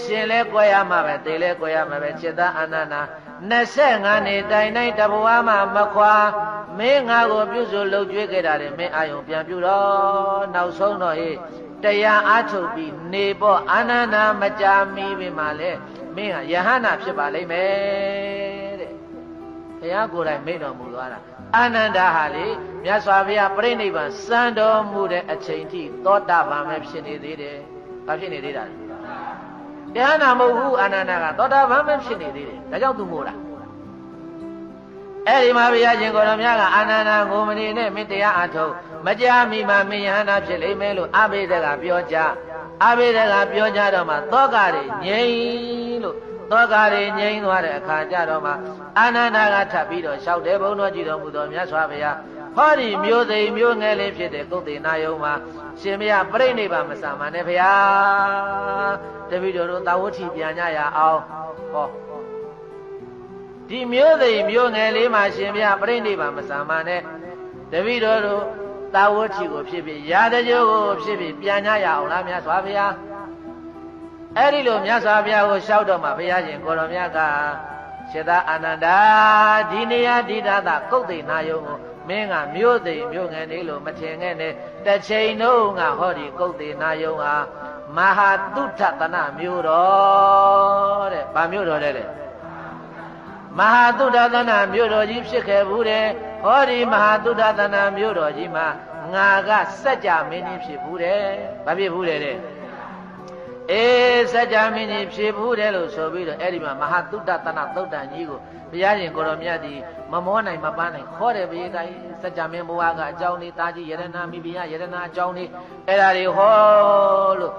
ရှင်လဲကွဲရမှာပဲတေလဲကွဲရမှာပဲจิตအာနန္ဒာ25နှစ်တိုင်တိုင်းတဘဝမှာမခွာမင်းငါကိုပြုစုလှုပ်ကြွေးခဲ့တာလေမင်းအာယုံပြန်ပြုတော့နောက်ဆုံးတော့ဟေးတရားအားထုတ်ပြီးနေပေါ့အာနန္ဒာမကြာမီပြီမှလဲမင်းဟာယဟန္တာဖြစ်ပါလိမ့်မယ်တဲ့ဘုရားကိုယ်တိုင်မိန့်တော်မူသွားတာအာနန္ဒာဟာလေမြတ်စွာဘုရားပြိဋိဘံစံတော်မူတဲ့အချိန်ထိသောတာပန်ပဲဖြစ်နေသေးတယ်ဘာဖြစ်နေသေးတာလဲယဟန္တာမဟုတ်ဘူးအာနန္ဒာကသောတာပန်ပဲဖြစ်နေသေးတယ်ဒါကြောင့်သူမို့တာအဲ့ဒီမှာဘုရားရှင်ကိုယ်တော်မြတ်ကအာနန္ဒာကိုမနေနဲ့မင်းတရားအားထုတ်မကြာမီမှာမင်းယဟန္တာဖြစ်လိမ့်မယ်လို့အဘိဓကပြောကြအဘိဓကပြောကြတော့မှသောကတွေငြိမ်လို့သောကတွေငြိမ်သွားတဲ့အခါကျတော့မှအာနန္ဒာကထပ်ပြီးတော့လျှောက်တယ်ဘုန်းတော်ကြည်တော်မူတော်မြတ်စွာဘုရားဟောဒီမျိုးစိမ်မျိုးငယ်လေးဖြစ်တဲ့ကုသေနာယုံမှာရှင်မရပြိဋိဘံမဆာမနဲ့ဘုရားတပည့်တော်တို့သာဝတိပြန်ကြရအောင်ဟောဒီမျိုးစိမ်မျိုးငယ်လေးမှာရှင်မရပြိဋိဘံမဆာမနဲ့တပည့်တော်တို့သာဝတိကိုဖြစ်ဖြစ်ရာတကြိုးကိုဖြစ်ဖြစ်ပြန်ကြရအောင်လားမြတ်စွာဘုရားအဲ့ဒီလိုမြတ်စွာဘုရားကိုလျှောက်တော့မှဘုရားရှင်ကိုယ်တော်မြတ်ကစေတအာနန္ဒာဒီနေရာဒီဓာတ်ကုတ်သိနာယုံကိုမင်းကမျိုးသိမျိုးငယ်နေလို့မထင်ခဲ့နဲ့တစ်ချိန်လုံးကဟောဒီကုတ်သိနာယုံဟာမဟာတုထတနာမျိုးတော်တဲ့ဗာမျိုးတော်တဲ့လေမဟာတုထတနာမျိုးတော်ကြီးဖြစ်ခဲ့ဘူးတဲ့ဟောဒီမဟာတုထတနာမျိုးတော်ကြီးမှာငါကစัจ जा မင်းကြီးဖြစ်ဘူးတဲ့ဘာဖြစ်ဘူးတဲ့အေးစัจ जा မင်းကြီးဖြစ်ဘူးတယ်လို့ဆိုပြီးတော့အဲ့ဒီမှာမဟာတုတ္တတနာသုတ်တန်ကြီးကိုဘုရားရှင်ကိုရောမြတ်ဒီမမောနိုင်မပန်းနိုင်ခေါ်တယ်ဘေးတိုင်းစัจ जा မင်းဘုရားကအကြောင်းလေးတာကြီးယရဏမိဖုရားယရဏအကြောင်းလေးအဲ့ဒါတွေဟောလို့